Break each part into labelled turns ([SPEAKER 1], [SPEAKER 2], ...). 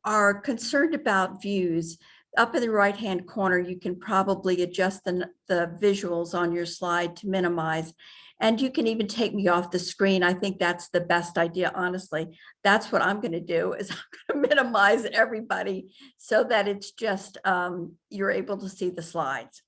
[SPEAKER 1] are concerned about views, up in the right-hand corner, you can probably adjust the visuals on your slide to minimize. And you can even take me off the screen. I think that's the best idea, honestly. That's what I'm going to do, is I'm going to minimize everybody so that it's just, you're able to see the slides.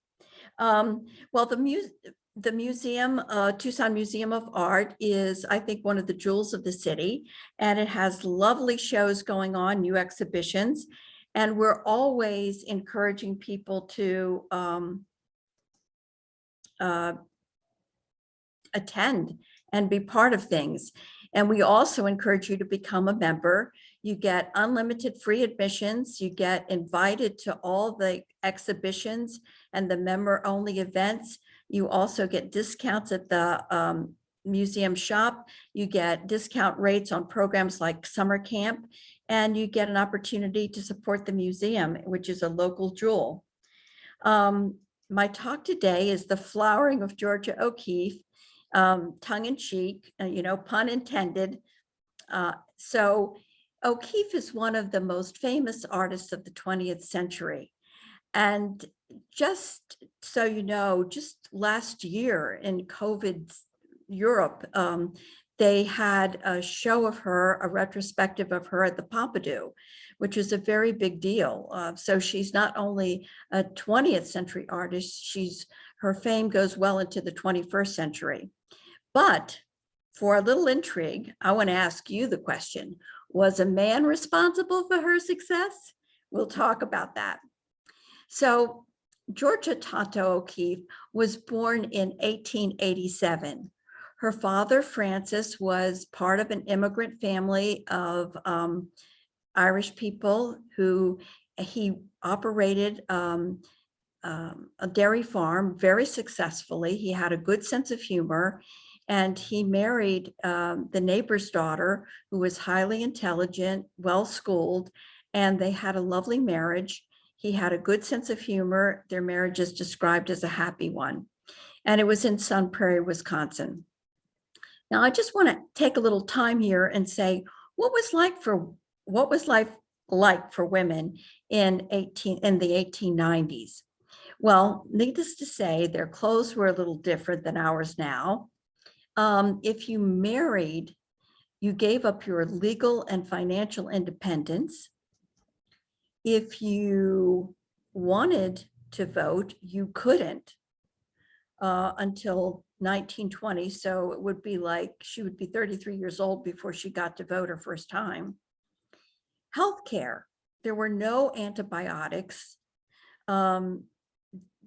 [SPEAKER 1] Well, the museum, Tucson Museum of Art, is, I think, one of the jewels of the city, and it has lovely shows going on, new exhibitions, and we're always encouraging people to attend and be part of things. And we also encourage you to become a member. You get unlimited free admissions. You get invited to all the exhibitions and the member-only events. You also get discounts at the museum shop. You get discount rates on programs like summer camp, and you get an opportunity to support the museum, which is a local jewel. My talk today is the flowering of Georgia O'Keeffe, tongue-in-cheek, pun intended. So O'Keeffe is one of the most famous artists of the 20th century. And just so you know, just last year in COVID Europe, they had a show of her, a retrospective of her at the Pompidou, which is a very big deal. So she's not only a 20th century artist, her fame goes well into the 21st century. But for a little intrigue, I want to ask you the question: was a man responsible for her success? We'll talk about that. So Georgia Tonto O'Keeffe was born in 1887. Her father, Francis, was part of an immigrant family of Irish people who he operated a dairy farm very successfully. He had a good sense of humor, and he married the neighbor's daughter, who was highly intelligent, well-schooled, and they had a lovely marriage. He had a good sense of humor. Their marriage is described as a happy one, and it was in Sun Prairie, Wisconsin. Now, I just want to take a little time here and say, what was life like for women in the 1890s? Well, needless to say, their clothes were a little different than ours now. If you married, you gave up your legal and financial independence. If you wanted to vote, you couldn't until 1920. So it would be like she would be 33 years old before she got to vote her first time. Healthcare, there were no antibiotics.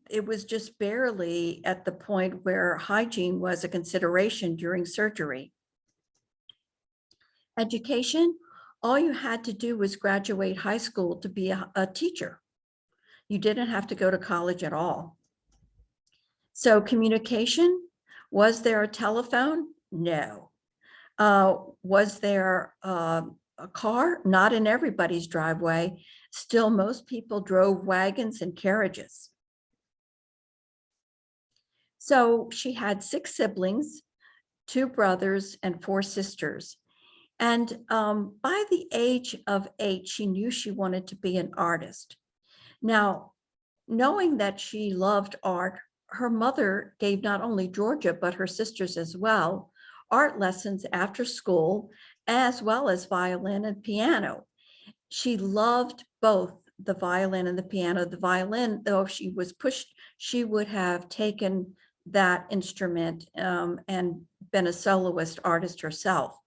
[SPEAKER 1] It was just barely at the point where hygiene was a consideration during surgery. Education, all you had to do was graduate high school to be a teacher. You didn't have to go to college at all. So communication, was there a telephone? No. Was there a car? Not in everybody's driveway. Still, most people drove wagons and carriages. So she had 6 siblings, 2 brothers and 4 sisters. And by the age of 8, she knew she wanted to be an artist. Now, knowing that she loved art, her mother gave not only Georgia, but her sisters as well, art lessons after school, as well as violin and piano. She loved both the violin and the piano. The violin, though, if she was pushed, she would have taken that instrument and been a soloist artist herself.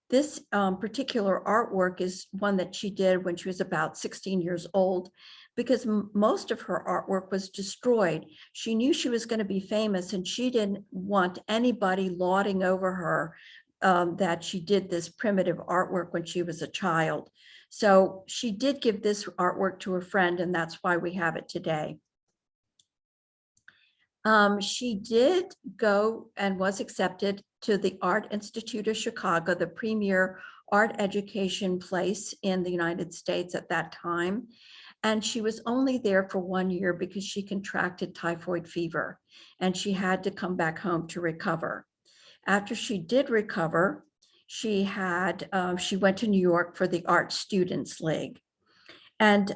[SPEAKER 1] This particular artwork is one that she did when she was about 16 years old, because most of her artwork was destroyed. She knew she was going to be famous, and she didn't want anybody lauding over her that she did this primitive artwork when she was a child. So she did give this artwork to a friend, and that's why we have it today. She did go and was accepted to the Art Institute of Chicago, the premier art education place in the United States at that time. And she was only there for 1 year because she contracted typhoid fever, and she had to come back home to recover. After she did recover, she went to New York for the Art Students League. And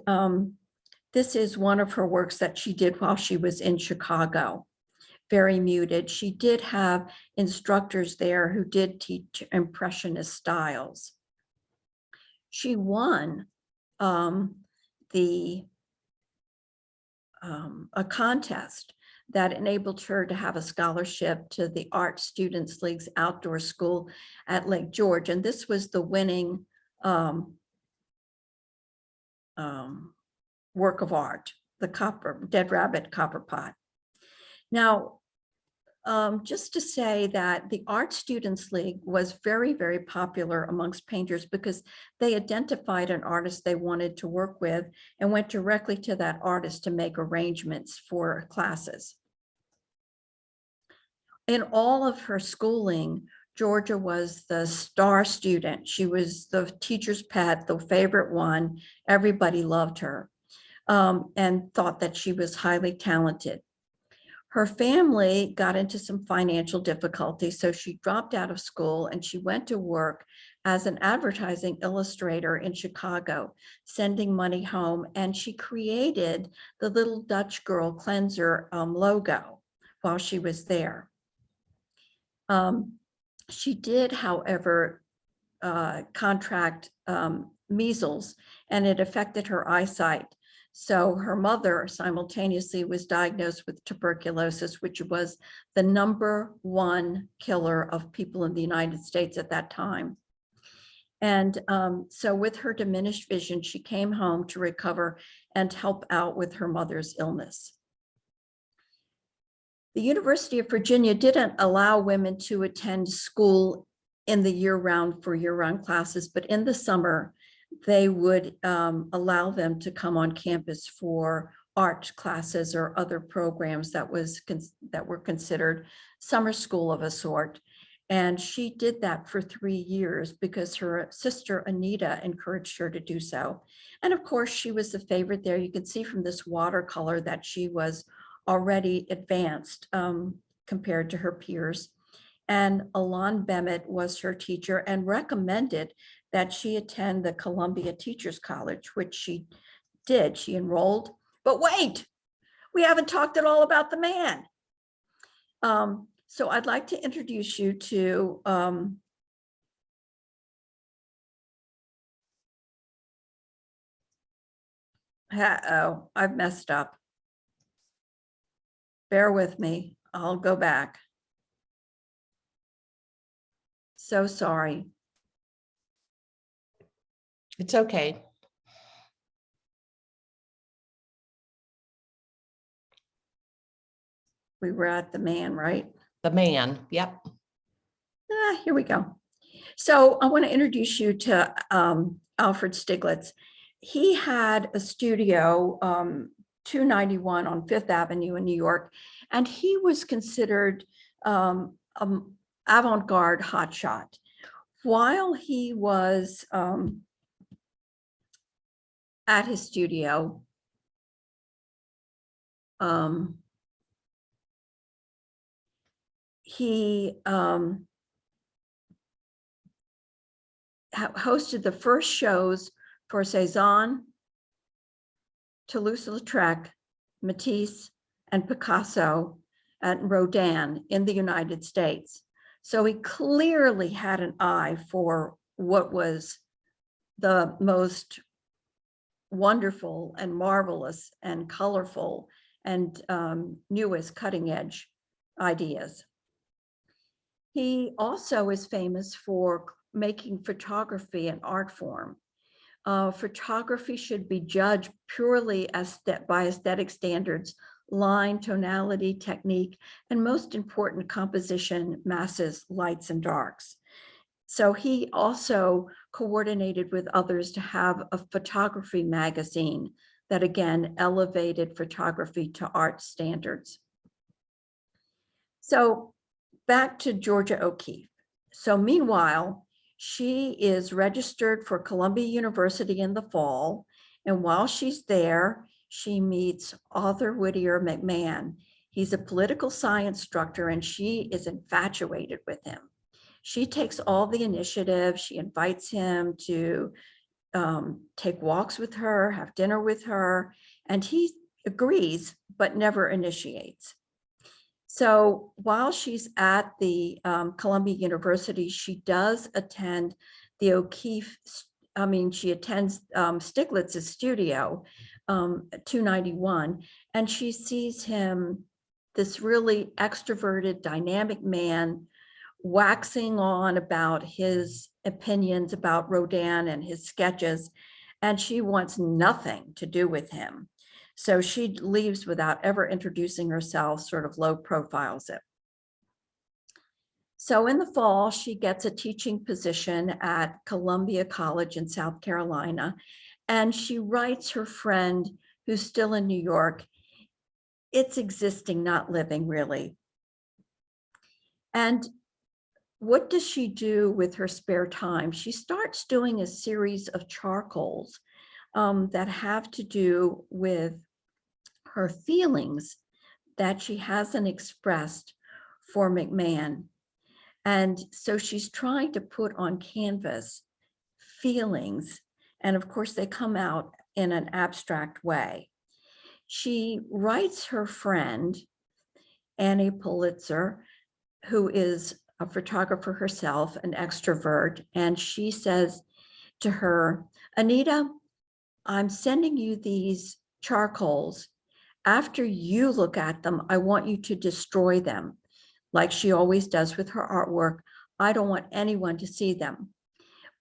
[SPEAKER 1] this is one of her works that she did while she was in Chicago. Very muted. She did have instructors there who did teach impressionist styles. She won a contest that enabled her to have a scholarship to the Art Students League's outdoor school at Lake George. And this was the winning work of art, the Dead Rabbit Copper Pot. Now, just to say that the Art Students League was very, very popular amongst painters because they identified an artist they wanted to work with and went directly to that artist to make arrangements for classes. In all of her schooling, Georgia was the star student. She was the teacher's pet, the favorite one. Everybody loved her and thought that she was highly talented. Her family got into some financial difficulty, so she dropped out of school and she went to work as an advertising illustrator in Chicago, sending money home, and she created the little Dutch girl cleanser logo while she was there. She did, however, contract measles, and it affected her eyesight. So her mother simultaneously was diagnosed with tuberculosis, which was the #1 killer of people in the United States at that time. And so with her diminished vision, she came home to recover and help out with her mother's illness. The University of Virginia didn't allow women to attend school in the year-round for year-round classes, but in the summer, they would allow them to come on campus for art classes or other programs that were considered summer school of a sort. And she did that for 3 years because her sister Anita encouraged her to do so. And of course, she was the favorite there. You can see from this watercolor that she was already advanced compared to her peers. And Alon Bemet was her teacher and recommended that she attend the Columbia Teachers College, which she did. She enrolled, but wait, we haven't talked at all about the man. So I'd like to introduce you to uh-oh, I've messed up. Bear with me, I'll go back. So sorry.
[SPEAKER 2] It's okay.
[SPEAKER 1] We were at the man, right?
[SPEAKER 2] The man, yep.
[SPEAKER 1] Here we go. So I want to introduce you to Alfred Stiglitz. He had a studio, 291 on Fifth Avenue in New York, and he was considered avant-garde hotshot. While he was at his studio, he hosted the first shows for Cézanne, Toulouse-Lautrec, Matisse, and Picasso and Rodin in the United States. So he clearly had an eye for what was the most wonderful and marvelous and colorful and newest cutting edge ideas. He also is famous for making photography an art form. Photography should be judged purely by aesthetic standards, line, tonality, technique, and most important, composition, masses, lights, and darks. So he also coordinated with others to have a photography magazine that again elevated photography to art standards. So back to Georgia O'Keeffe. So meanwhile, she is registered for Columbia University in the fall, and while she's there, she meets Arthur Whittier McMahon. He's a political science instructor, and she is infatuated with him. She takes all the initiative. She invites him to take walks with her, have dinner with her, and he agrees, but never initiates. So while she's at the Columbia University, she does attend the O'Keeffe, she attends Stiglitz's studio, 291, and she sees him, this really extroverted, dynamic man, waxing on about his opinions about Rodin and his sketches, and she wants nothing to do with him. So she leaves without ever introducing herself, sort of low profiles it. So in the fall, she gets a teaching position at Columbia College in South Carolina, and she writes her friend who's still in New York. It's existing, not living, really. And what does she do with her spare time? She starts doing a series of charcoals that have to do with her feelings that she hasn't expressed for McMahon. And so she's trying to put on canvas feelings. And of course, they come out in an abstract way. She writes her friend, Annie Pulitzer, who is a photographer herself, an extrovert, and she says to her, Anita, I'm sending you these charcoals. After you look at them, I want you to destroy them, like she always does with her artwork. I don't want anyone to see them.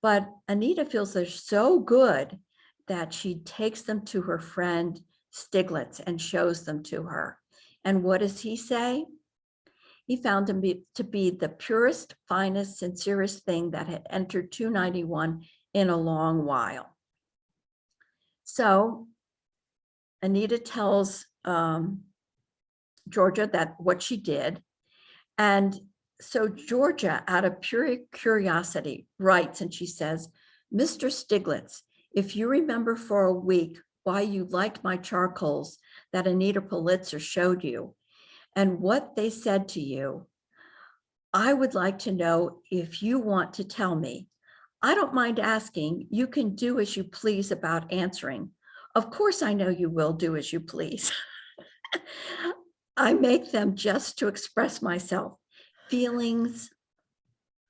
[SPEAKER 1] But Anita feels they're so good that she takes them to her friend Stiglitz and shows them to her. And what does he say? He found them to be the purest, finest, sincerest thing that had entered 291 in a long while. So Anita tells Georgia that what she did. And so Georgia, out of pure curiosity, writes, and she says, Mr. Stiglitz, if you remember for a week why you liked my charcoals that Anita Pulitzer showed you and what they said to you, I would like to know if you want to tell me. I don't mind asking. You can do as you please about answering. Of course, I know you will do as you please. I make them just to express myself. Feelings,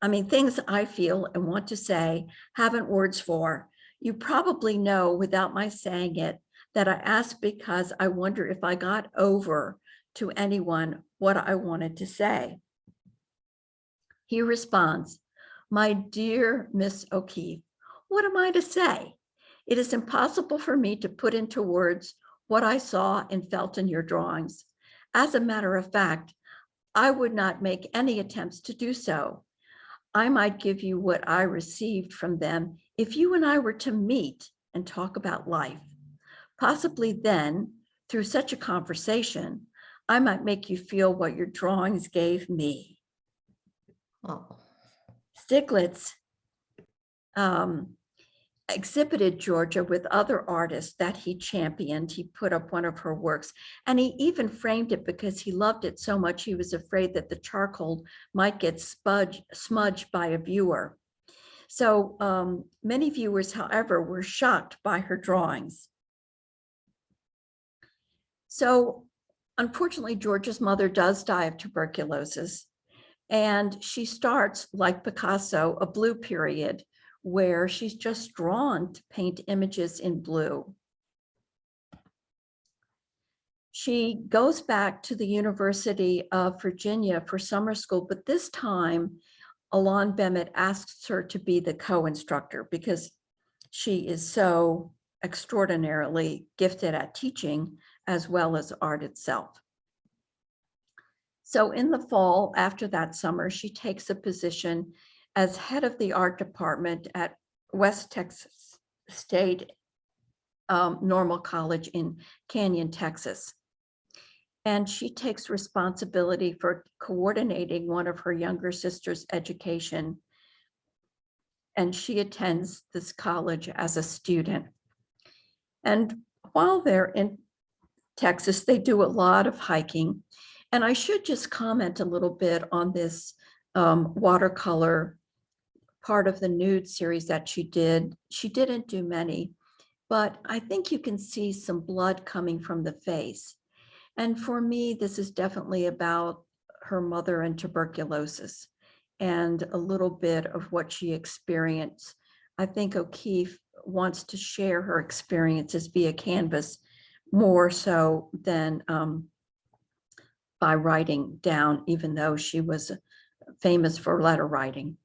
[SPEAKER 1] things I feel and want to say, haven't words for. You probably know without my saying it that I asked because I wonder if I got over to anyone what I wanted to say. He responds, my dear Miss O'Keeffe, what am I to say? It is impossible for me to put into words what I saw and felt in your drawings. As a matter of fact, I would not make any attempts to do so. I might give you what I received from them if you and I were to meet and talk about life. Possibly then, through such a conversation, I might make you feel what your drawings gave me.
[SPEAKER 2] Oh.
[SPEAKER 1] Stiglitz exhibited Georgia with other artists that he championed. He put up one of her works, and he even framed it because he loved it so much he was afraid that the charcoal might get smudged by a viewer. So many viewers, however, were shocked by her drawings. So unfortunately, Georgia's mother does die of tuberculosis, and she starts, like Picasso, a blue period where she's just drawn to paint images in blue. She goes back to the University of Virginia for summer school, but this time Alon Bennett asks her to be the co-instructor because she is so extraordinarily gifted at teaching as well as art itself. So in the fall, after that summer, she takes a position as head of the art department at West Texas State Normal College in Canyon, Texas. And she takes responsibility for coordinating one of her younger sister's education. And she attends this college as a student. And while they're in Texas, they do a lot of hiking. And I should just comment a little bit on this watercolor part of the nude series that she did. She didn't do many, but I think you can see some blood coming from the face. And for me, this is definitely about her mother and tuberculosis and a little bit of what she experienced. I think O'Keeffe wants to share her experiences via canvas more so than by writing down, even though she was famous for letter writing.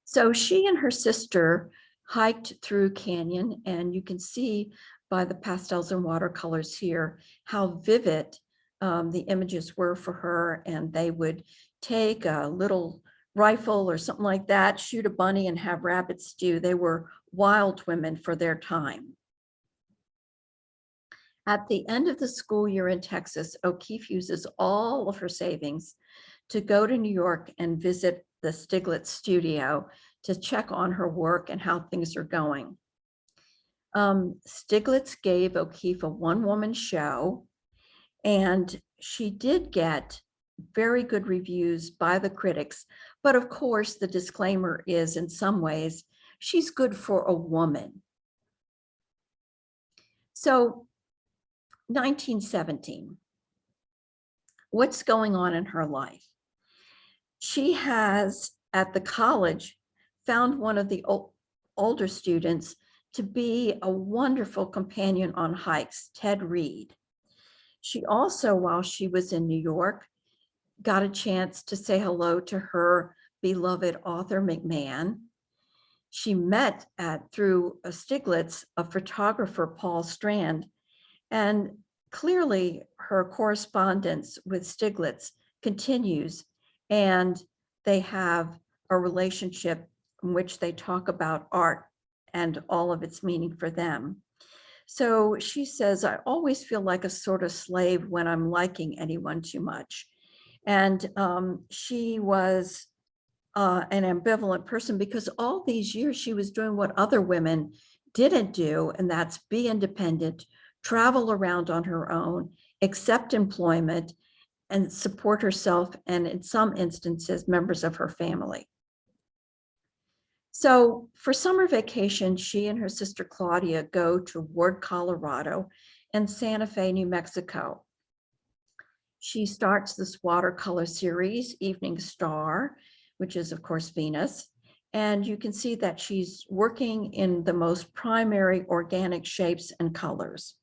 [SPEAKER 1] So she and her sister hiked through canyon, and you can see by the pastels and watercolors here how vivid the images were for her. And they would take a little rifle or something like that, shoot a bunny and have rabbit stew. They were wild women for their time. At the end of the school year in Texas, O'Keeffe uses all of her savings to go to New York and visit the Stiglitz studio to check on her work and how things are going. Stiglitz gave O'Keeffe a one-woman show, and she did get very good reviews by the critics. But of course, the disclaimer is, in some ways, she's good for a woman. So 1917, what's going on in her life? She has, at the college, found one of the older students to be a wonderful companion on hikes, Ted Reed. She also, while she was in New York, got a chance to say hello to her beloved author McMahon. She met through Stiglitz, a photographer, Paul Strand, and clearly her correspondence with Stiglitz continues, and they have a relationship in which they talk about art and all of its meaning for them. So she says, I always feel like a sort of slave when I'm liking anyone too much. And she was an ambivalent person because all these years she was doing what other women didn't do, and that's be independent, travel around on her own, accept employment, and support herself, and in some instances, members of her family. So for summer vacation, she and her sister Claudia go to Ward, Colorado, and Santa Fe, New Mexico. She starts this watercolor series, Evening Star, which is, of course, Venus. And you can see that she's working in the most primary organic shapes and colors.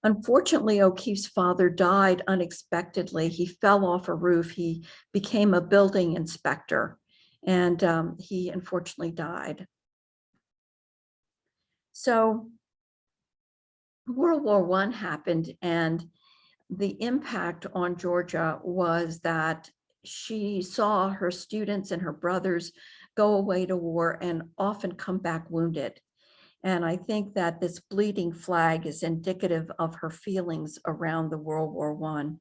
[SPEAKER 1] Unfortunately, O'Keeffe's father died unexpectedly. He fell off a roof. He became a building inspector, and he unfortunately died. So World War I happened, and the impact on Georgia was that she saw her students and her brothers go away to war and often come back wounded. And I think that this bleeding flag is indicative of her feelings around the World War I.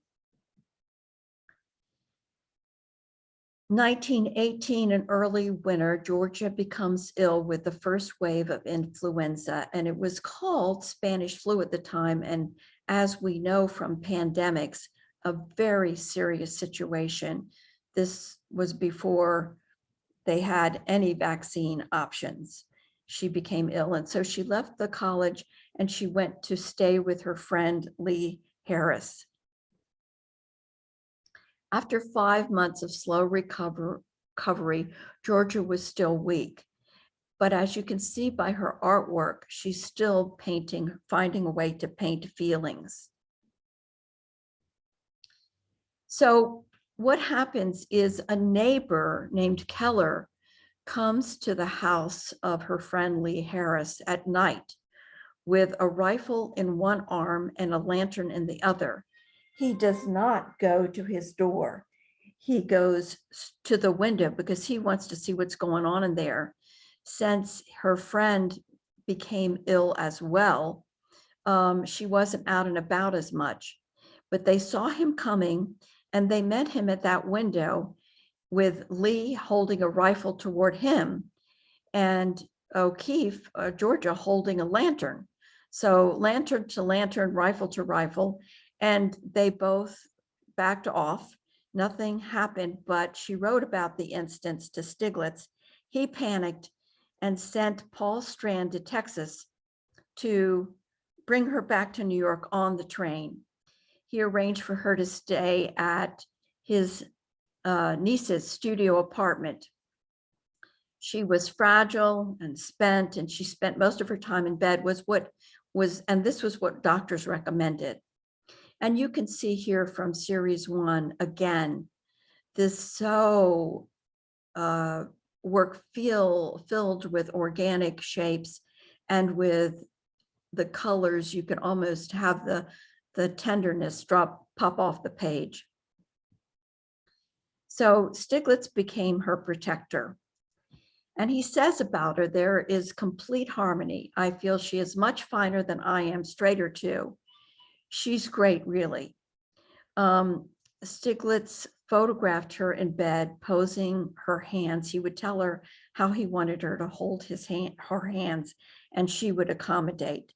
[SPEAKER 1] 1918, an early winter, Georgia becomes ill with the first wave of influenza, and it was called Spanish flu at the time. And as we know from pandemics, a very serious situation. This was before they had any vaccine options. She became ill, and so she left the college and she went to stay with her friend Lee Harris. After 5 months of slow recovery, Georgia was still weak. But as you can see by her artwork, she's still painting, finding a way to paint feelings. So what happens is a neighbor named Keller comes to the house of her friend Lee Harris at night with a rifle in one arm and a lantern in the other. He does not go to his door. He goes to the window because he wants to see what's going on in there. Since her friend became ill as well, she wasn't out and about as much, but they saw him coming and they met him at that window with Lee holding a rifle toward him and O'Keeffe, Georgia, holding a lantern. So lantern to lantern, rifle to rifle, and they both backed off Nothing happened, but she wrote about the instance to Stiglitz. He panicked and sent Paul Strand to Texas to bring her back to New York on the train. He arranged for her to stay at his niece's studio apartment. She was fragile and spent, and she spent most of her time in bed, and this was what doctors recommended. And you can see here from series 1, again, this work filled with organic shapes and with the colors. You can almost have the tenderness pop off the page. So Stiglitz became her protector. And he says about her, there is complete harmony. I feel she is much finer than I am, straighter too. She's great, really. Stiglitz photographed her in bed, posing her hands. He would tell her how he wanted her to hold her hands, and she would accommodate.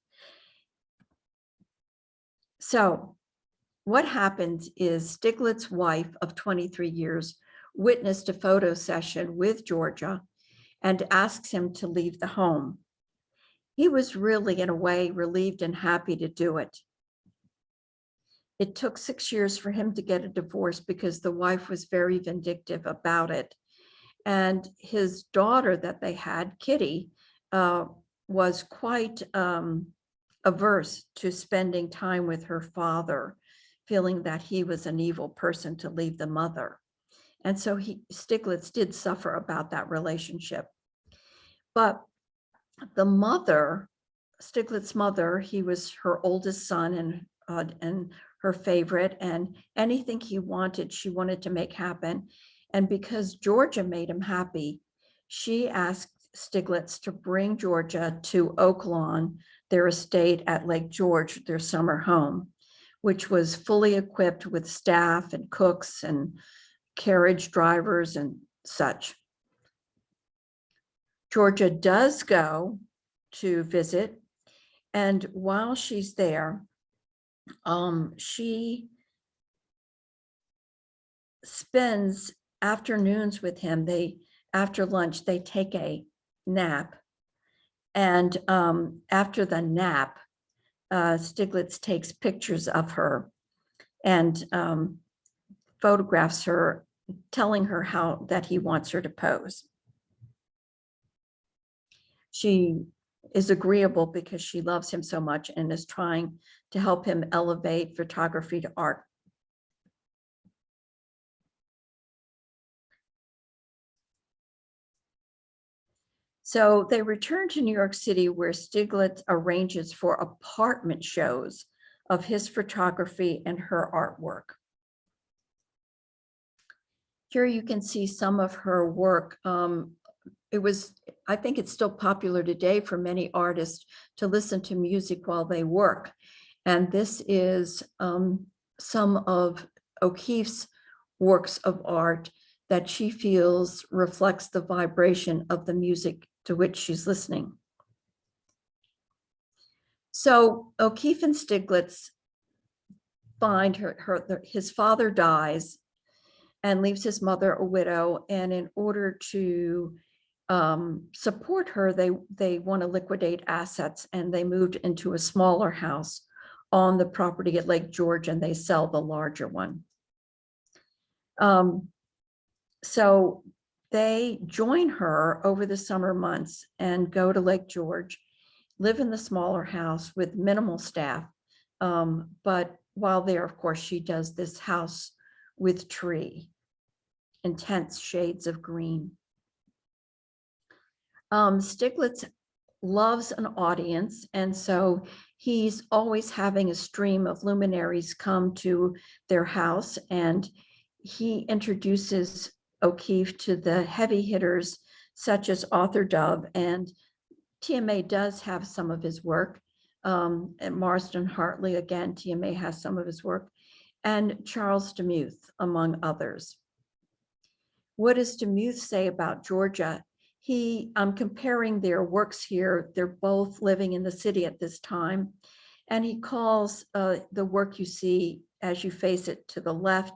[SPEAKER 1] So what happens is Stiglitz's wife of 23 years witnessed a photo session with Georgia and asks him to leave the home. He was really, in a way, relieved and happy to do it. It took 6 years for him to get a divorce because the wife was very vindictive about it. And his daughter that they had, Kitty, was quite averse to spending time with her father, feeling that he was an evil person to leave the mother. And so Stiglitz did suffer about that relationship. But the mother, Stiglitz's mother, he was her oldest son and her favorite, and anything he wanted, she wanted to make happen. And because Georgia made him happy, she asked Stiglitz to bring Georgia to Oak Lawn, their estate at Lake George, their summer home, which was fully equipped with staff and cooks and carriage drivers and such. Georgia does go to visit, and while she's there, she spends afternoons with him. After lunch, they take a nap, and after the nap, Stiglitz takes pictures of her and photographs her, telling her that he wants her to pose. She is agreeable because she loves him so much and is trying to help him elevate photography to art. So they return to New York City, where Stiglitz arranges for apartment shows of his photography and her artwork. Here you can see some of her work. I think it's still popular today for many artists to listen to music while they work. And this is some of O'Keeffe's works of art that she feels reflects the vibration of the music to which she's listening. So O'Keeffe and Stiglitz find his father dies and leaves his mother a widow. And in order to support her, they want to liquidate assets, and they moved into a smaller house on the property at Lake George, and they sell the larger one. So they join her over the summer months and go to Lake George, live in the smaller house with minimal staff. But while there, of course, she does this house with tree, intense shades of green. Stiglitz loves an audience, and so he's always having a stream of luminaries come to their house, and he introduces O'Keeffe to the heavy hitters such as Arthur Dove, and TMA does have some of his work. And Marsden Hartley, again, TMA has some of his work, and Charles Demuth, among others. What does Demuth say about Georgia? I'm comparing their works here. They're both living in the city at this time. And he calls the work you see as you face it to the left,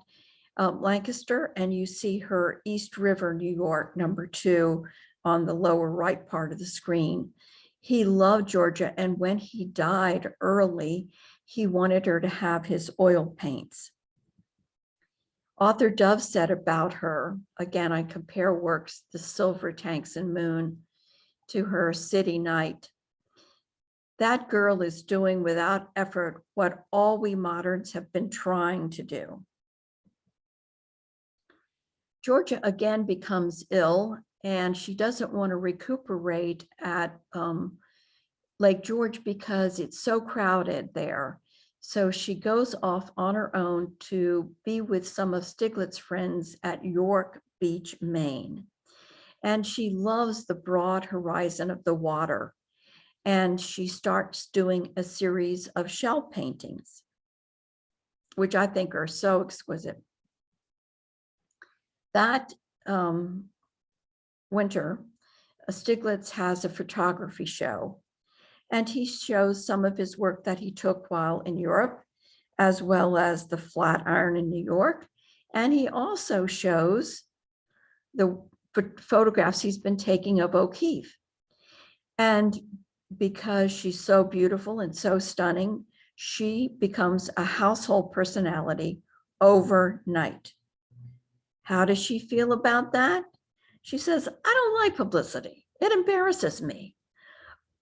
[SPEAKER 1] Lancaster, and you see her East River, New York, #2 on the lower right part of the screen. He loved Georgia, and when he died early, he wanted her to have his oil paints. Author Dove said about her, again, I compare works, The Silver Tanks and Moon, to her City Night. That girl is doing without effort what all we moderns have been trying to do. Georgia again becomes ill, and she doesn't want to recuperate at Lake George because it's so crowded there. So she goes off on her own to be with some of Stiglitz's friends at York Beach, Maine. And she loves the broad horizon of the water. And she starts doing a series of shell paintings, which I think are so exquisite. That winter, Stiglitz has a photography show, and he shows some of his work that he took while in Europe, as well as the Flatiron in New York. And he also shows the photographs he's been taking of O'Keeffe. And because she's so beautiful and so stunning, she becomes a household personality overnight. How does she feel about that? She says, I don't like publicity. It embarrasses me.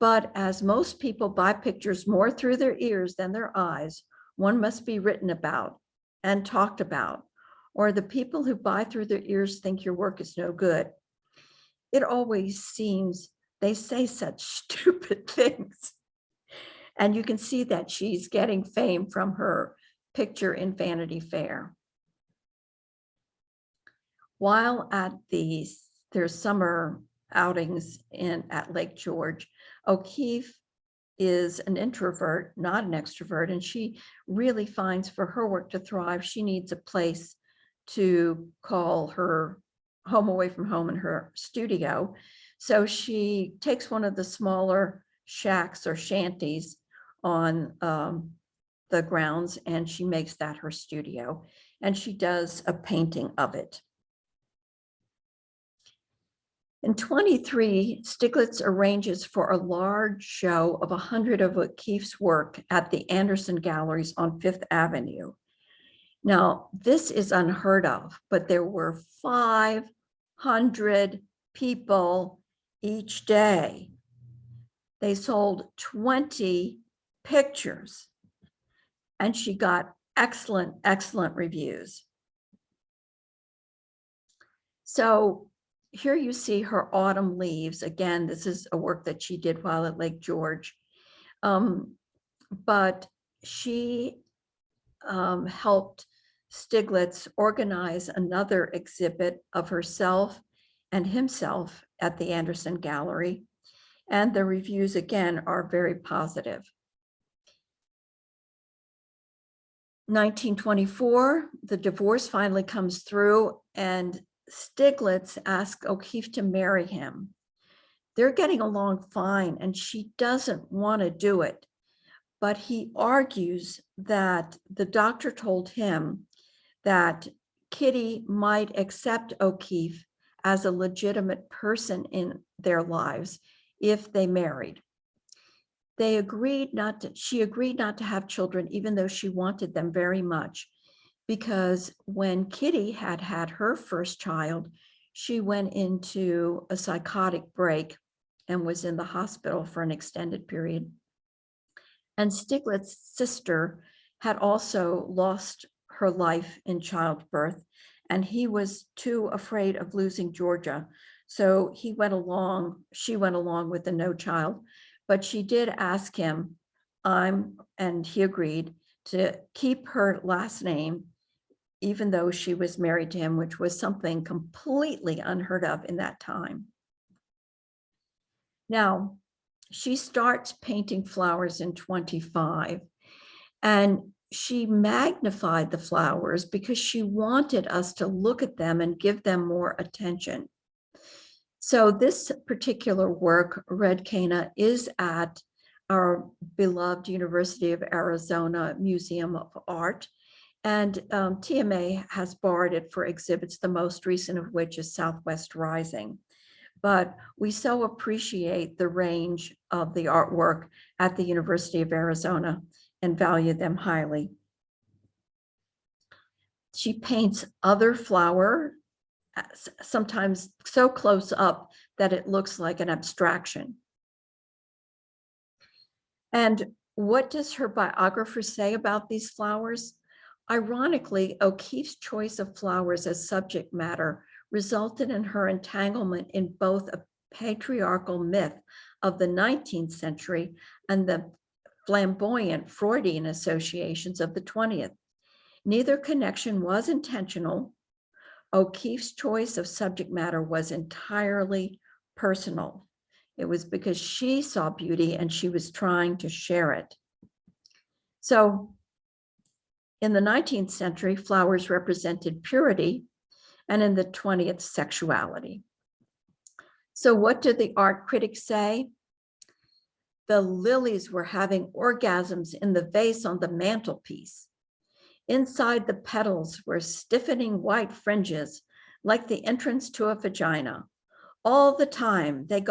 [SPEAKER 1] But as most people buy pictures more through their ears than their eyes, one must be written about and talked about, or the people who buy through their ears think your work is no good. It always seems they say such stupid things. And you can see that she's getting fame from her picture in Vanity Fair. While at their summer outings at Lake George, O'Keeffe is an introvert, not an extrovert, and she really finds for her work to thrive, she needs a place to call her home away from home in her studio. So she takes one of the smaller shacks or shanties on the grounds, and she makes that her studio, and she does a painting of it. In 23, Stiglitz arranges for a large show of 100 of O'Keeffe's work at the Anderson Galleries on Fifth Avenue. Now, this is unheard of, but there were 500 people each day. They sold 20 pictures, and she got excellent, excellent reviews. So here you see her Autumn Leaves. Again, this is a work that she did while at Lake George. But she helped Stiglitz organize another exhibit of herself and himself at the Anderson Gallery. And the reviews, again, are very positive. 1924, the divorce finally comes through, and Stiglitz asked O'Keeffe to marry him. They're getting along fine, and she doesn't want to do it. But he argues that the doctor told him that Kitty might accept O'Keeffe as a legitimate person in their lives if they married. She agreed not to have children, even though she wanted them very much, because when Kitty had her first child, she went into a psychotic break and was in the hospital for an extended period. And Stiglitz's sister had also lost her life in childbirth, and he was too afraid of losing Georgia. So she went along with the no child, but she did ask him, and he agreed to keep her last name, even though she was married to him, which was something completely unheard of in that time. Now, she starts painting flowers in 25, and she magnified the flowers because she wanted us to look at them and give them more attention. So this particular work, Red Cana, is at our beloved University of Arizona Museum of Art, And TMA has borrowed it for exhibits, the most recent of which is Southwest Rising. But we so appreciate the range of the artwork at the University of Arizona and value them highly. She paints other flower, sometimes so close up that it looks like an abstraction. And what does her biographer say about these flowers? Ironically, O'Keeffe's choice of flowers as subject matter resulted in her entanglement in both a patriarchal myth of the 19th century and the flamboyant Freudian associations of the 20th. Neither connection was intentional. O'Keeffe's choice of subject matter was entirely personal. It was because she saw beauty and she was trying to share it. So in the 19th century, flowers represented purity, and in the 20th, sexuality. So what did the art critics say? The lilies were having orgasms in the vase on the mantelpiece. Inside the petals were stiffening white fringes, like the entrance to a vagina. All the time, they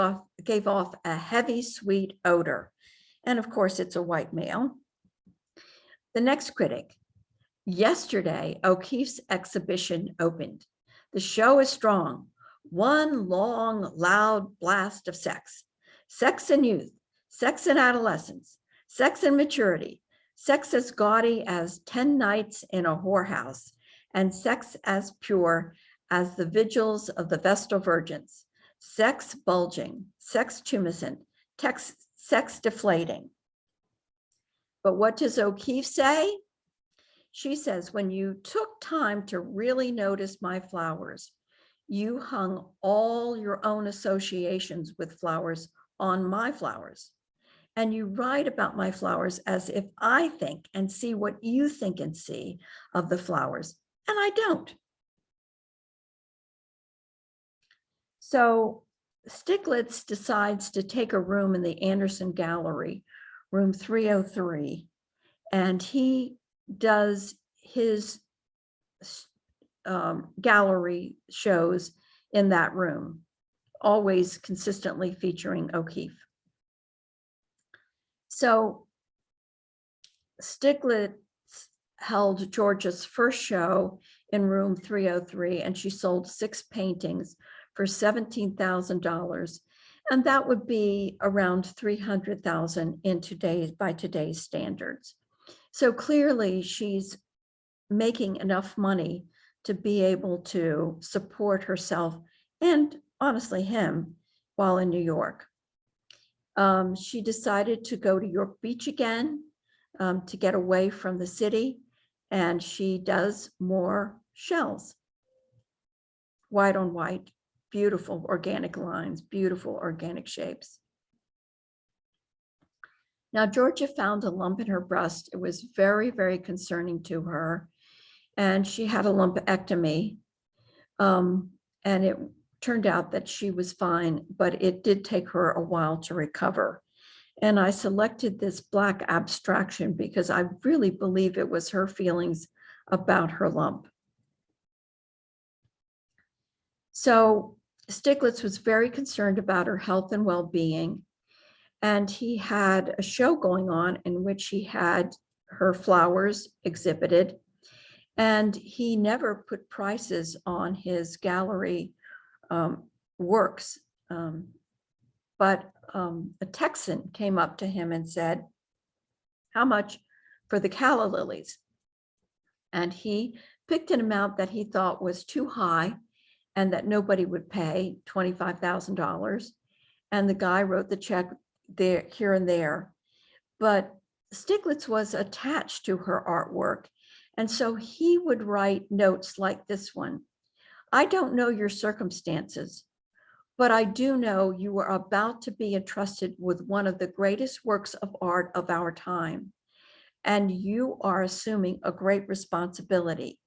[SPEAKER 1] gave off a heavy, sweet odor. And of course, it's a white male. The next critic. Yesterday, O'Keeffe's exhibition opened. The show is strong. One long, loud blast of sex. Sex in youth, sex in adolescence, sex in maturity, sex as gaudy as 10 nights in a whorehouse, and sex as pure as the vigils of the Vestal Virgins. Sex bulging, sex tumescent, sex deflating. But what does O'Keeffe say? She says, when you took time to really notice my flowers, you hung all your own associations with flowers on my flowers. And you write about my flowers as if I think and see what you think and see of the flowers, and I don't. So Stiglitz decides to take a room in the Anderson Gallery, room 303, and he does his gallery shows in that room, always consistently featuring O'Keeffe. So Stiglitz held Georgia's first show in room 303, and she sold 6 paintings for $17,000. And that would be around $300,000 by today's standards. So clearly she's making enough money to be able to support herself and honestly him while in New York. She decided to go to York Beach again to get away from the city, and she does more shells. White on white, beautiful organic lines, beautiful organic shapes. Now, Georgia found a lump in her breast. It was very, very concerning to her. And she had a lumpectomy. And it turned out that she was fine, but it did take her a while to recover. And I selected this Black abstraction because I really believe it was her feelings about her lump. So Stiglitz was very concerned about her health and well-being. And he had a show going on in which he had her flowers exhibited. And he never put prices on his gallery works. But a Texan came up to him and said, how much for the calla lilies? And he picked an amount that he thought was too high and that nobody would pay, $25,000. And the guy wrote the check there, here and there. But Stiglitz was attached to her artwork. And so he would write notes like this one. I don't know your circumstances, but I do know you are about to be entrusted with one of the greatest works of art of our time, and you are assuming a great responsibility.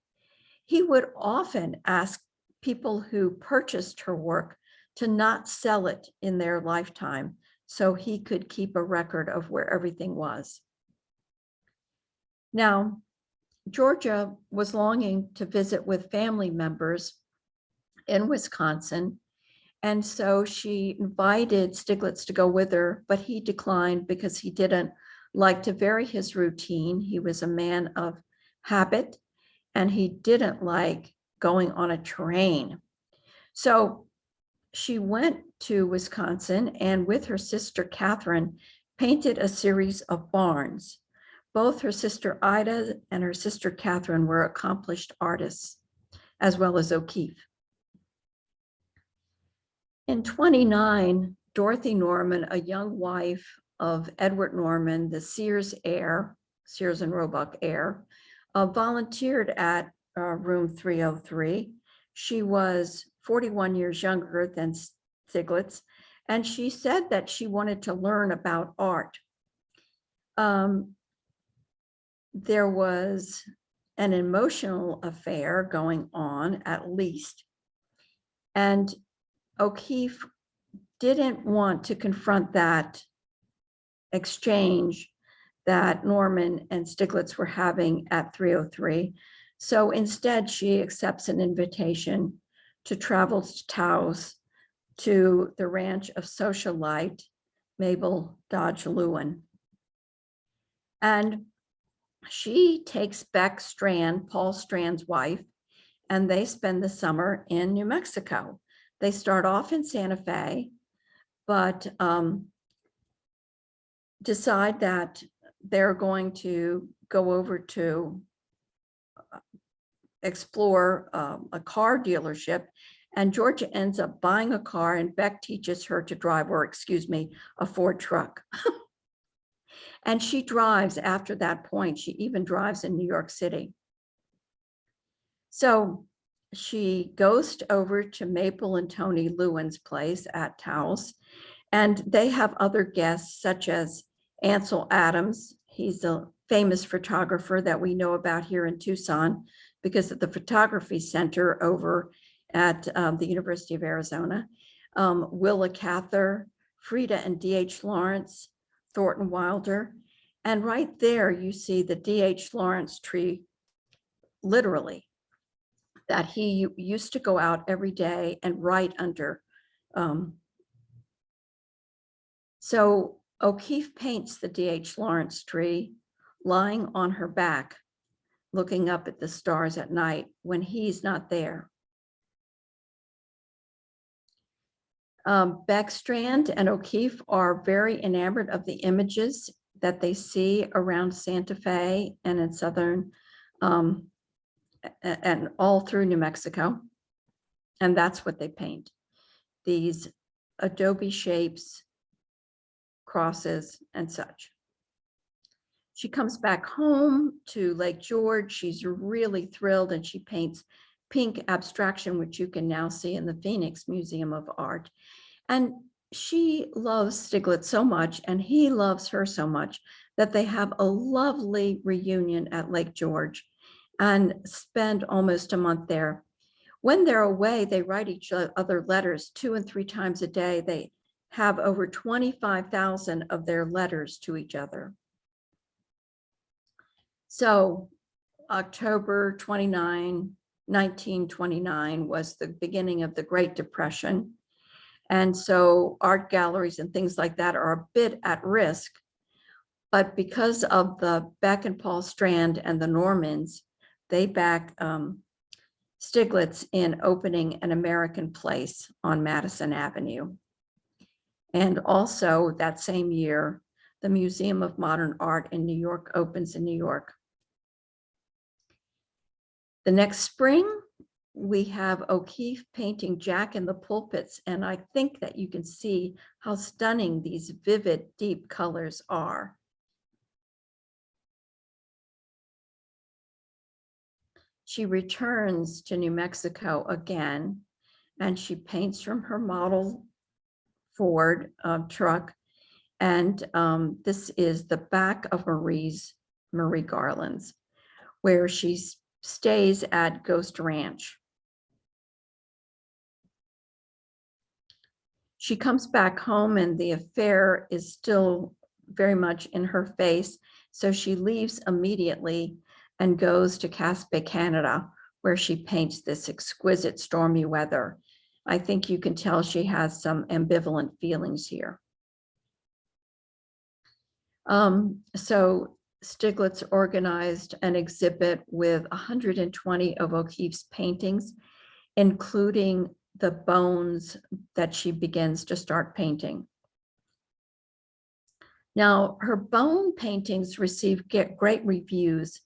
[SPEAKER 1] He would often ask people who purchased her work to not sell it in their lifetime, so he could keep a record of where everything was. Now, Georgia was longing to visit with family members in Wisconsin. And so she invited Stiglitz to go with her, but he declined because he didn't like to vary his routine. He was a man of habit and he didn't like going on a train. So she went to Wisconsin and with her sister Catherine painted a series of barns. Both her sister Ida and her sister Catherine were accomplished artists, as well as O'Keeffe. In 29, Dorothy Norman, a young wife of Edward Norman, the Sears heir, Sears and Roebuck heir, volunteered at room 303. She was 41 years younger than Stiglitz, and she said that she wanted to learn about art. There was an emotional affair going on, at least, and O'Keeffe didn't want to confront that exchange that Norman and Stiglitz were having at 303. So instead, she accepts an invitation to travel to Taos to the ranch of socialite Mabel Dodge Lewin. And she takes Beck Strand, Paul Strand's wife, and they spend the summer in New Mexico. They start off in Santa Fe, but decide that they're going to go over to explore a car dealership. And Georgia ends up buying a car and Beck teaches her to drive, or excuse me, a Ford truck. And she drives after that point. She even drives in New York City. So she goes over to Maple and Tony Lewin's place at Taos, and they have other guests such as Ansel Adams. He's a famous photographer that we know about here in Tucson because of the photography center over at the University of Arizona. Willa Cather, Frida and D.H. Lawrence, Thornton Wilder. And right there you see the D.H. Lawrence tree, literally, that he used to go out every day and write under. So O'Keeffe paints the D.H. Lawrence tree lying on her back, looking up at the stars at night when he's not there. Beck Strand and O'Keeffe are very enamored of the images that they see around Santa Fe and in southern and all through New Mexico. And that's what they paint. These adobe shapes, crosses, and such. She comes back home to Lake George. She's really thrilled and she paints pink abstraction, which you can now see in the Phoenix Museum of Art. And she loves Stiglitz so much and he loves her so much that they have a lovely reunion at Lake George and spend almost a month there. When they're away, they write each other letters 2 and 3 times a day. They have over 25,000 of their letters to each other. So October 29, 1929 was the beginning of the Great Depression. And so art galleries and things like that are a bit at risk. But because of the Beck and Paul Strand and the Normans, they back Stiglitz in opening an American Place on Madison Avenue. And also that same year, the Museum of Modern Art in New York opens in New York. The next spring, we have O'Keeffe painting Jack in the Pulpits, and I think that you can see how stunning these vivid, deep colors are. She returns to New Mexico again, and she paints from her model Ford truck, and this is the back of Marie Garland's, where she stays at Ghost Ranch. She comes back home and the affair is still very much in her face. So she leaves immediately and goes to Caspe, Canada, where she paints this exquisite stormy weather. I think you can tell she has some ambivalent feelings here. So Stiglitz organized an exhibit with 120 of O'Keeffe's paintings, including the bones that she begins to start painting. Now, her bone paintings received great reviews,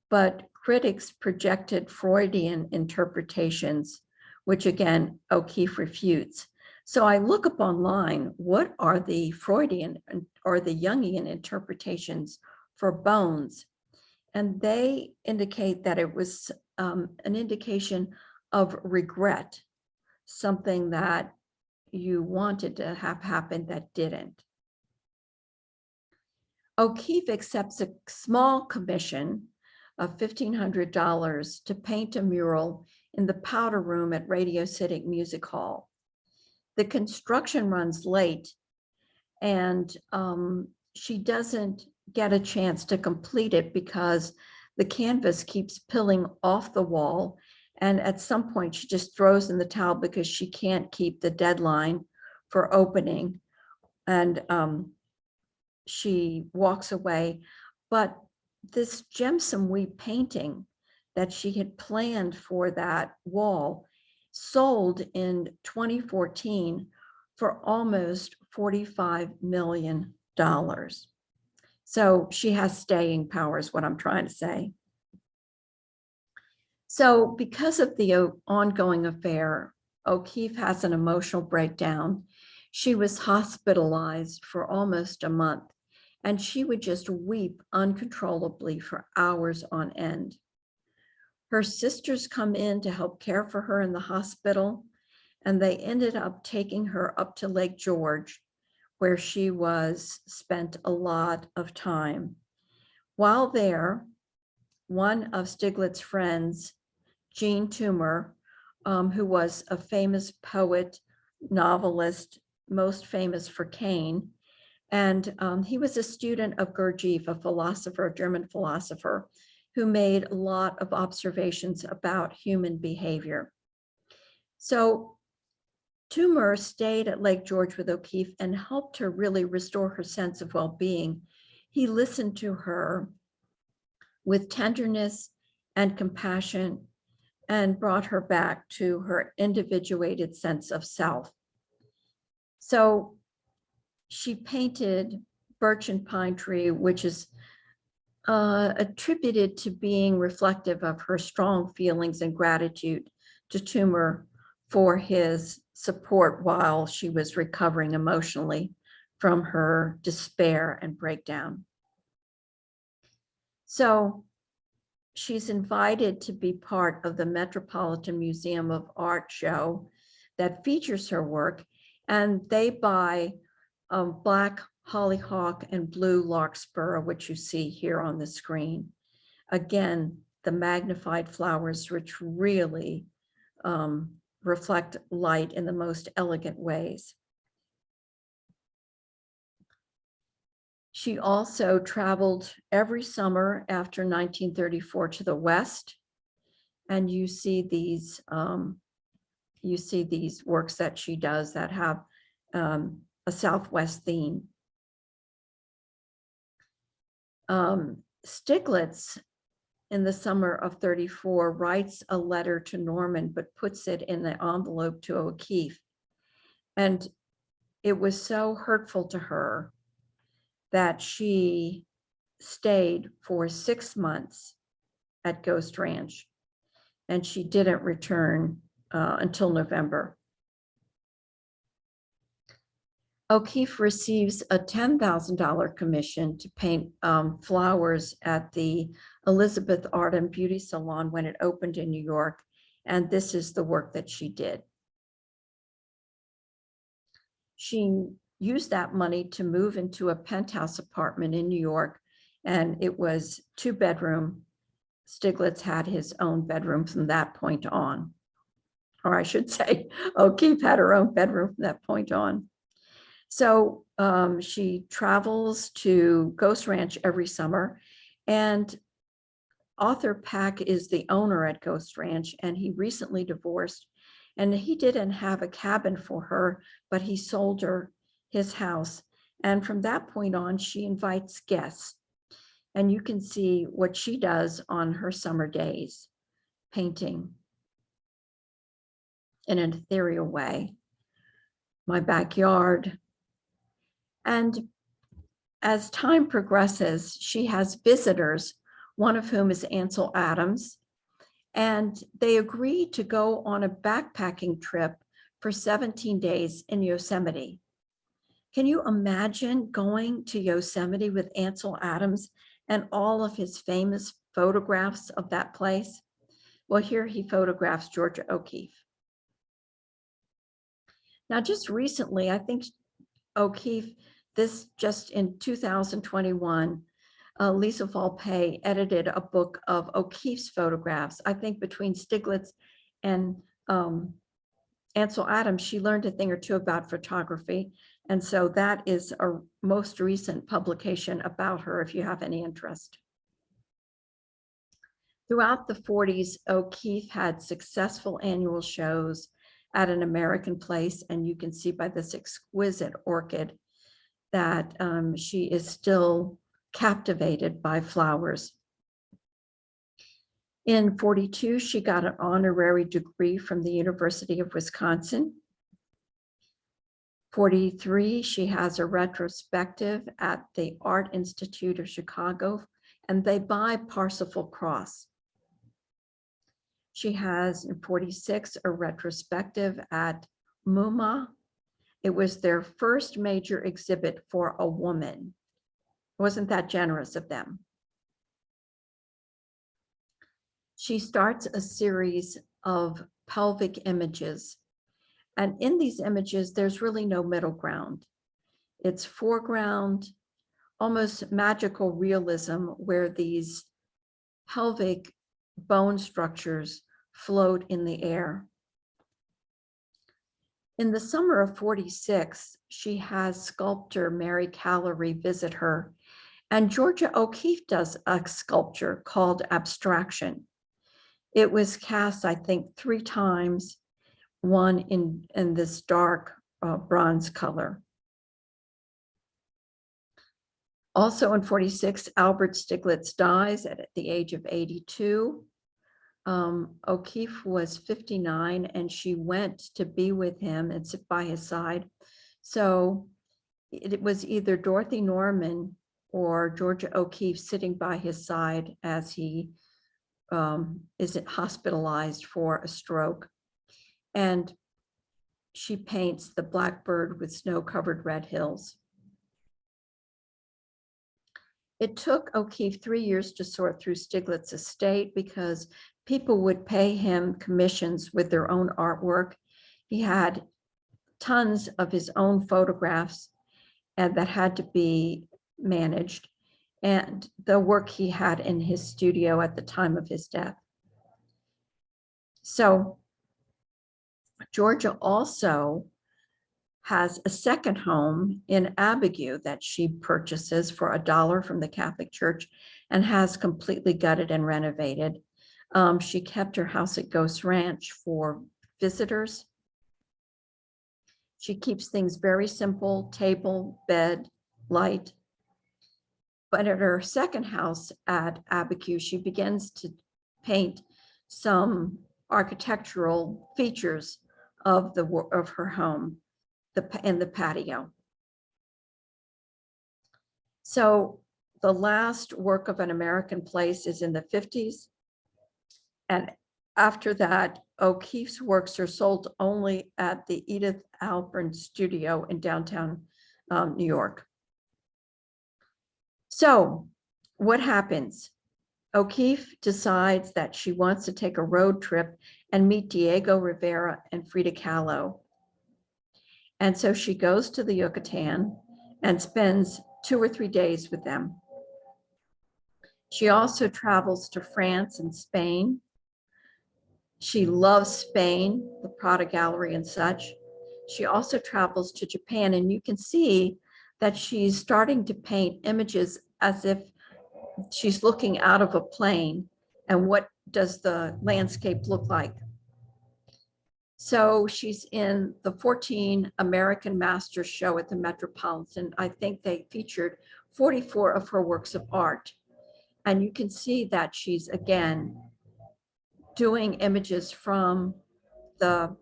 [SPEAKER 1] but critics projected Freudian interpretations, which again, O'Keeffe refutes. So I look up online, what are the Freudian or the Jungian interpretations for bones? And they indicate that it was an indication of regret, something that you wanted to have happen that didn't. O'Keeffe accepts a small commission of $1,500 to paint a mural in the powder room at Radio City Music Hall. The construction runs late, and she doesn't get a chance to complete it because the canvas keeps peeling off the wall. And at some point, she just throws in the towel because she can't keep the deadline for opening. And she walks away. But this Gemsum Wheat painting that she had planned for that wall sold in 2014 for almost $45 million. So she has staying power is what I'm trying to say. So because of the ongoing affair, O'Keeffe has an emotional breakdown. She was hospitalized for almost a month, and she would just weep uncontrollably for hours on end. Her sisters come in to help care for her in the hospital, and they ended up taking her up to Lake George, where she spent a lot of time. While there, one of Stiglitz's friends, Jean Toomer, who was a famous poet, novelist, most famous for Cain, and he was a student of Gurdjieff, a German philosopher, who made a lot of observations about human behavior. So Toomer stayed at Lake George with O'Keeffe and helped her really restore her sense of well-being. He listened to her with tenderness and compassion and brought her back to her individuated sense of self. So she painted Birch and Pine Tree, which is attributed to being reflective of her strong feelings and gratitude to Toomer for his support while she was recovering emotionally from her despair and breakdown. So she's invited to be part of the Metropolitan Museum of Art show that features her work, and they buy black hollyhock and blue larkspur, which you see here on the screen. Again, the magnified flowers, which really reflect light in the most elegant ways. She also traveled every summer after 1934 to the West, and you see these works that she does that have a Southwest theme. Stiglitz, in the summer of 34, writes a letter to Norman, but puts it in the envelope to O'Keeffe. And it was so hurtful to her that she stayed for 6 months at Ghost Ranch, and she didn't return until November. O'Keeffe receives a $10,000 commission to paint flowers at the Elizabeth Art and Beauty Salon when it opened in New York, and this is the work that she did. She used that money to move into a penthouse apartment in New York, and it was 2-bedroom. Stiglitz had his own bedroom from that point on, or I should say, O'Keeffe had her own bedroom from that point on. So she travels to Ghost Ranch every summer, and Arthur Pack is the owner at Ghost Ranch, and he recently divorced. And he didn't have a cabin for her, but he sold her his house. And from that point on, she invites guests. And you can see what she does on her summer days, painting in an ethereal way. My backyard. And as time progresses, she has visitors, one of whom is Ansel Adams, and they agree to go on a backpacking trip for 17 days in Yosemite. Can you imagine going to Yosemite with Ansel Adams and all of his famous photographs of that place? Well, here he photographs Georgia O'Keeffe. Now, just recently, I think O'Keeffe, this just in 2021, Lisa Volpe edited a book of O'Keeffe's photographs. I think between Stiglitz and Ansel Adams, she learned a thing or two about photography. And so that is a most recent publication about her, if you have any interest. Throughout the 40s, O'Keeffe had successful annual shows at an American place, and you can see by this exquisite orchid that she is still captivated by flowers. In 42, she got an honorary degree from the University of Wisconsin. 43, she has a retrospective at the Art Institute of Chicago, and they buy Parsifal Cross. She has in 46 a retrospective at MoMA. It was their first major exhibit for a woman. Wasn't that generous of them? She starts a series of pelvic images. And in these images, there's really no middle ground. It's foreground, almost magical realism, where these pelvic bone structures float in the air. In the summer of 46, she has sculptor Mary Callery visit her, and Georgia O'Keeffe does a sculpture called Abstraction. It was cast, I think, 3 times, one in this dark bronze color. Also in 46, Alfred Stiglitz dies at the age of 82. O'Keeffe was 59, and she went to be with him and sit by his side. So it was either Dorothy Norman or Georgia O'Keeffe sitting by his side as he is hospitalized for a stroke. And she paints the blackbird with snow-covered red hills. It took O'Keeffe 3 years to sort through Stiglitz's estate because people would pay him commissions with their own artwork. He had tons of his own photographs and that had to be managed, and the work he had in his studio at the time of his death. So Georgia also has a second home in Abigail that she purchases for $1 from the Catholic Church and has completely gutted and renovated. She kept her house at Ghost Ranch for visitors. She keeps things very simple: table, bed, light. But at her second house at Abigail, she begins to paint some architectural features of her home, in the patio. So the last work of an American place is in the 50s. And after that, O'Keeffe's works are sold only at the Edith Alpern studio in downtown New York. So what happens? O'Keeffe decides that she wants to take a road trip and meet Diego Rivera and Frida Kahlo. And so she goes to the Yucatan and spends 2 or 3 days with them. She also travels to France and Spain. She loves Spain, the Prada Gallery and such. She also travels to Japan, and you can see that she's starting to paint images as if she's looking out of a plane and what does the landscape look like. So she's in the 14 American Masters show at the Metropolitan. I think they featured 44 of her works of art. And you can see that she's, again, doing images from the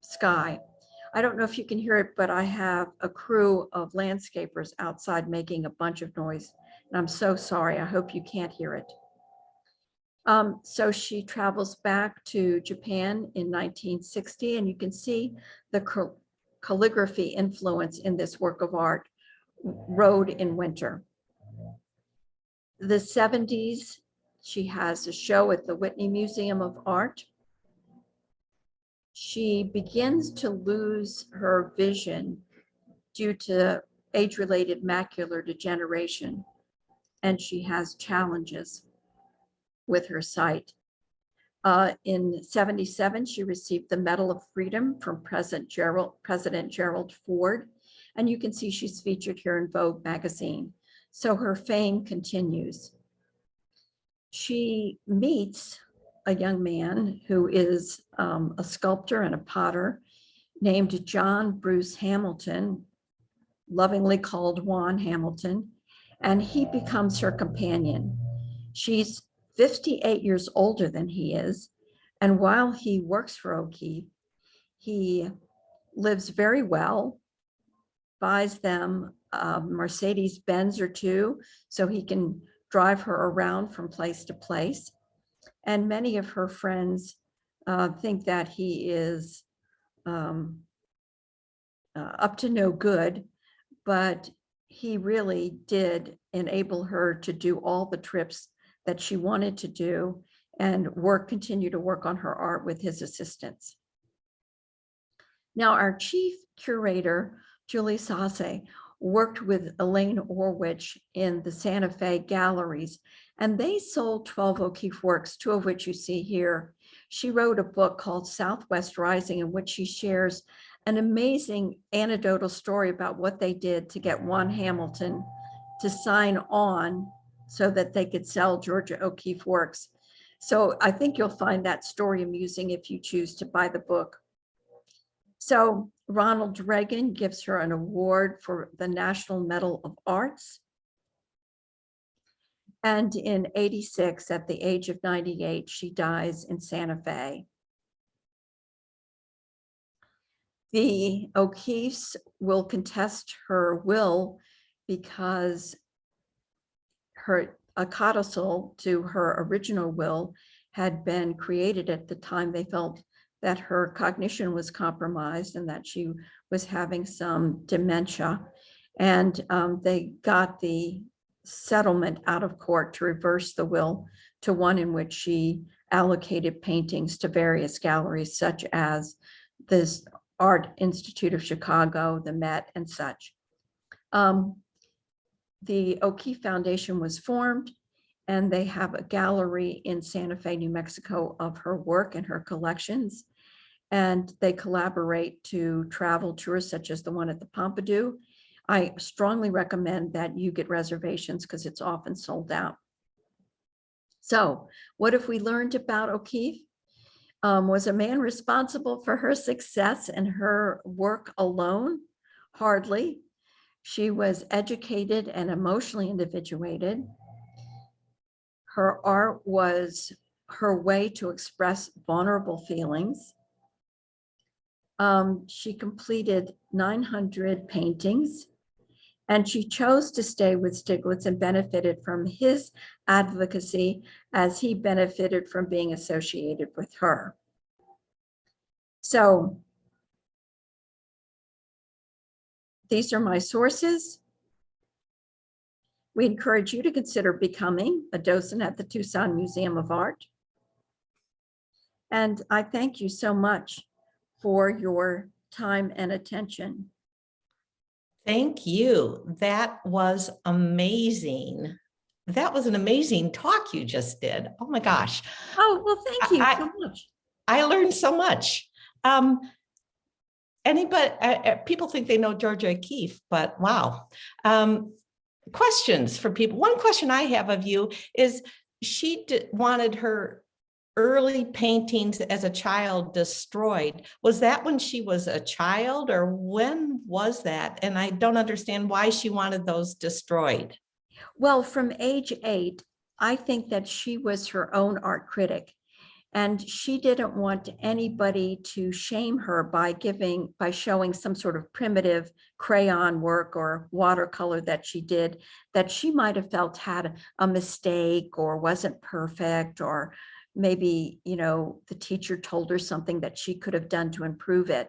[SPEAKER 1] sky. I don't know if you can hear it, but I have a crew of landscapers outside making a bunch of noise. And I'm so sorry. I hope you can't hear it. So she travels back to Japan in 1960, and you can see the calligraphy influence in this work of art, Road in Winter. The 70s, she has a show at the Whitney Museum of Art. She begins to lose her vision due to age-related macular degeneration, and she has challenges with her sight. In 77, she received the Medal of Freedom from President Gerald Ford, and you can see she's featured here in Vogue magazine. So her fame continues. She meets a young man who is a sculptor and a potter named John Bruce Hamilton, lovingly called Juan Hamilton, and he becomes her companion. She's 58 years older than he is, and while he works for O'Keeffe, he lives very well, buys them a Mercedes-Benz or two so he can drive her around from place to place. And many of her friends think that he is up to no good, but he really did enable her to do all the trips that she wanted to do and continue to work on her art with his assistants. Now, our chief curator, Julie Sasse, worked with Elaine Orwich in the Santa Fe galleries, and they sold 12 O'Keeffe works, 2 of which you see here. She wrote a book called Southwest Rising, in which she shares an amazing anecdotal story about what they did to get Juan Hamilton to sign on so that they could sell Georgia O'Keeffe works. So I think you'll find that story amusing if you choose to buy the book. So Ronald Reagan gives her an award for the National Medal of Arts. And in 86, at the age of 98, she dies in Santa Fe. The O'Keeffes will contest her will because a codicil to her original will had been created at the time. They felt that her cognition was compromised and that she was having some dementia. And they got the settlement out of court to reverse the will to one in which she allocated paintings to various galleries, such as this Art Institute of Chicago, the Met, and such. The O'Keeffe Foundation was formed, and they have a gallery in Santa Fe, New Mexico, of her work and her collections. And they collaborate to travel tours such as the one at the Pompidou. I strongly recommend that you get reservations because it's often sold out. So what have we learned about O'Keeffe? Was a man responsible for her success and her work alone? Hardly. She was educated and emotionally individuated. Her art was her way to express vulnerable feelings. She completed 900 paintings, and she chose to stay with Stiglitz and benefited from his advocacy as he benefited from being associated with her. So these are my sources. We encourage you to consider becoming a docent at the Tucson Museum of Art. And I thank you so much for your time and attention.
[SPEAKER 2] Thank you. That was amazing. That was an amazing talk you just did. Oh my gosh.
[SPEAKER 1] Oh, well, thank you so much.
[SPEAKER 2] I learned so much. People think they know Georgia O'Keeffe, but wow. Questions for people. One question I have of you is, wanted her early paintings as a child destroyed. Was that when she was a child, or when was that? And I don't understand why she wanted those destroyed.
[SPEAKER 1] Well, from age 8, I think that she was her own art critic. And she didn't want anybody to shame her by showing some sort of primitive crayon work or watercolor that she did, that she might have felt had a mistake or wasn't perfect, or maybe, the teacher told her something that she could have done to improve it.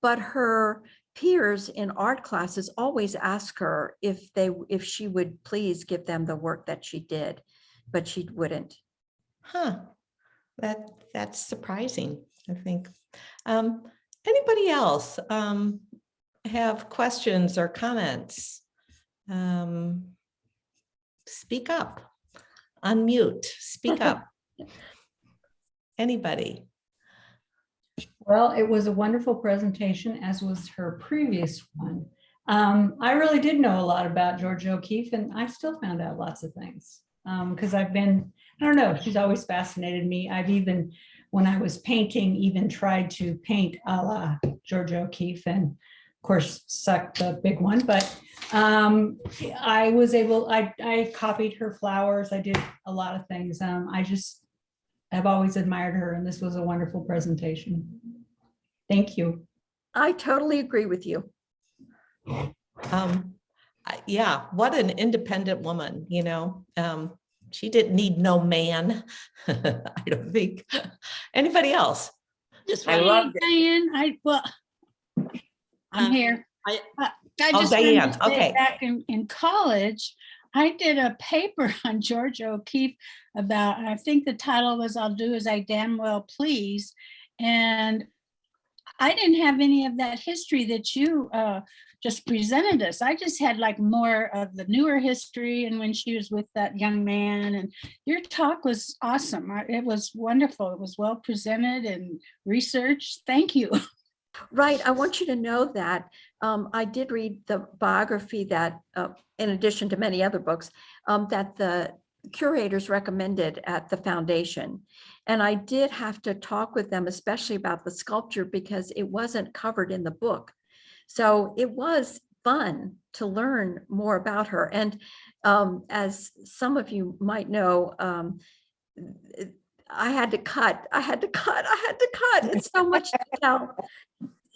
[SPEAKER 1] But her peers in art classes always ask her if she would please give them the work that she did, but she wouldn't.
[SPEAKER 2] Huh. That's surprising, I think. Anybody else have questions or comments? Speak up, unmute, speak up. Anybody?
[SPEAKER 3] Well, it was a wonderful presentation, as was her previous one. I really did know a lot about Georgia O'Keeffe, and I still found out lots of things because I don't know, she's always fascinated me. I've even, when I was painting, even tried to paint a la Georgia O'Keeffe, and of course sucked the big one, but I was able, I copied her flowers. I did a lot of things. I've always admired her, and this was a wonderful presentation. Thank you.
[SPEAKER 1] I totally agree with you.
[SPEAKER 2] Yeah, what an independent woman, she didn't need no man. I don't think. Anybody else?
[SPEAKER 4] I love it.
[SPEAKER 5] Diane, I'm here.
[SPEAKER 4] I
[SPEAKER 5] just
[SPEAKER 2] Diane,
[SPEAKER 5] wanted to say,
[SPEAKER 2] okay.
[SPEAKER 5] back in college, I did a paper on Georgia O'Keeffe about, I think the title was "I'll Do As I Damn Well Please," and I didn't have any of that history that you just presented us. I just had like more of the newer history and when she was with that young man. And your talk was awesome. It was wonderful. It was well presented and researched. Thank you.
[SPEAKER 1] Right. I want you to know that I did read the biography that, in addition to many other books, that the curators recommended at the foundation. And I did have to talk with them, especially about the sculpture, because it wasn't covered in the book. So it was fun to learn more about her. And as some of you might know, I had to cut. It's so much to tell.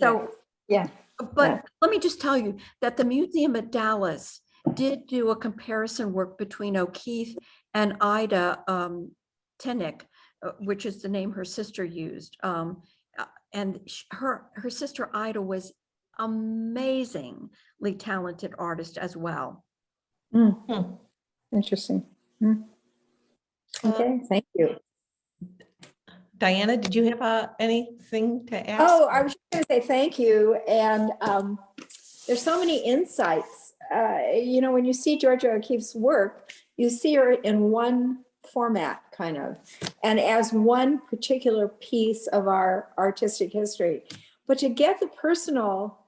[SPEAKER 1] So,
[SPEAKER 6] Yeah.
[SPEAKER 1] But let me just tell you that the museum at Dallas did do a comparison work between O'Keeffe and Ida Tenick, which is the name her sister used. And her sister Ida was amazingly talented artist as well.
[SPEAKER 6] Interesting. Okay, thank you.
[SPEAKER 2] Diana, did you have anything to ask?
[SPEAKER 6] Oh, I was just going to say thank you. And there's so many insights. When you see Georgia O'Keeffe's work, you see her in one format, kind of, and as one particular piece of our artistic history. But to get the personal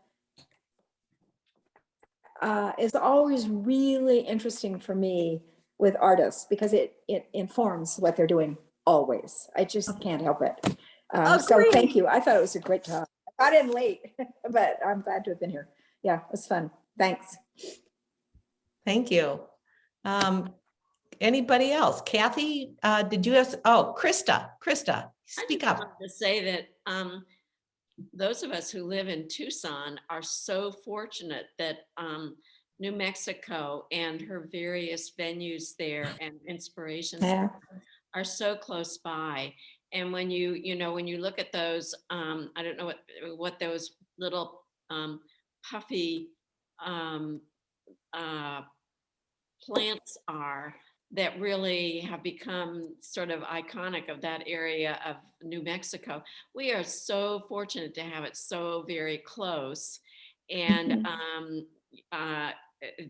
[SPEAKER 6] is always really interesting for me with artists, because it informs what they're doing always. I just can't help it. So thank you. I thought it was a great talk. I got in late, but I'm glad to have been here. Yeah, it was fun. Thanks.
[SPEAKER 2] Thank you. Anybody else? Kathy, did you have, Krista, speak up.
[SPEAKER 4] I just wanted to say that those of us who live in Tucson are so fortunate that New Mexico and her various venues there and inspirations are so close by. And when when you look at those, I don't know what those little puffy plants are that really have become sort of iconic of that area of New Mexico. We are so fortunate to have it so very close. And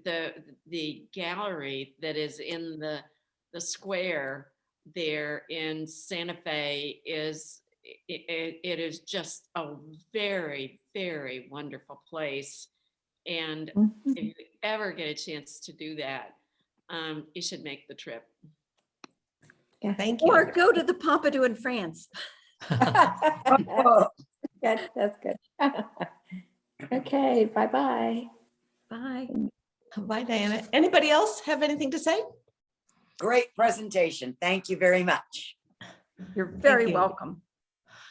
[SPEAKER 4] the gallery that is in the square there in Santa Fe is it is just a very, very wonderful place. And if you ever get a chance to do that, you should make the trip.
[SPEAKER 2] Thank you.
[SPEAKER 1] Or go to the Pompidou in France.
[SPEAKER 6] Good, that's good. Okay, bye-bye.
[SPEAKER 1] Bye.
[SPEAKER 2] Bye, Diana. Anybody else have anything to say?
[SPEAKER 7] Great presentation. Thank you very much.
[SPEAKER 1] You're very
[SPEAKER 2] you.
[SPEAKER 1] welcome.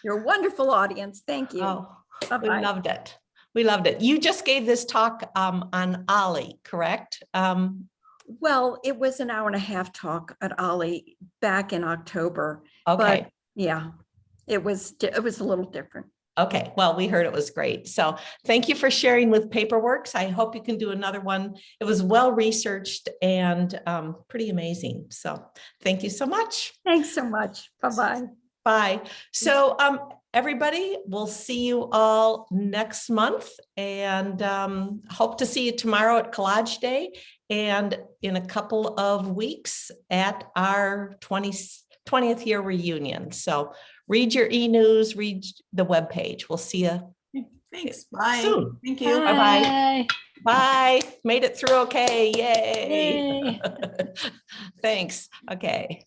[SPEAKER 1] You're a wonderful audience. Thank you.
[SPEAKER 2] Oh, we
[SPEAKER 1] Bye-bye.
[SPEAKER 2] loved it. We loved it. You just gave this talk on Ollie, correct?
[SPEAKER 1] Well, it was an 1.5-hour talk at Ollie back in October.
[SPEAKER 2] Okay.
[SPEAKER 1] But yeah, it was a little different.
[SPEAKER 2] Okay, well, we heard it was great. So thank you for sharing with PaperWorks. I hope you can do another one. It was well-researched and pretty amazing. So thank you so much.
[SPEAKER 1] Thanks so much. Bye-bye.
[SPEAKER 2] Bye. So everybody, we'll see you all next month and hope to see you tomorrow at Collage Day and in a couple of weeks at our 20th year reunion. So read your e-news, read the webpage. We'll see you
[SPEAKER 8] Thanks. Bye.
[SPEAKER 2] soon.
[SPEAKER 8] Thank you.
[SPEAKER 2] Bye-bye. Bye. Made it through okay. Yay.
[SPEAKER 5] Yay.
[SPEAKER 2] Thanks. Okay.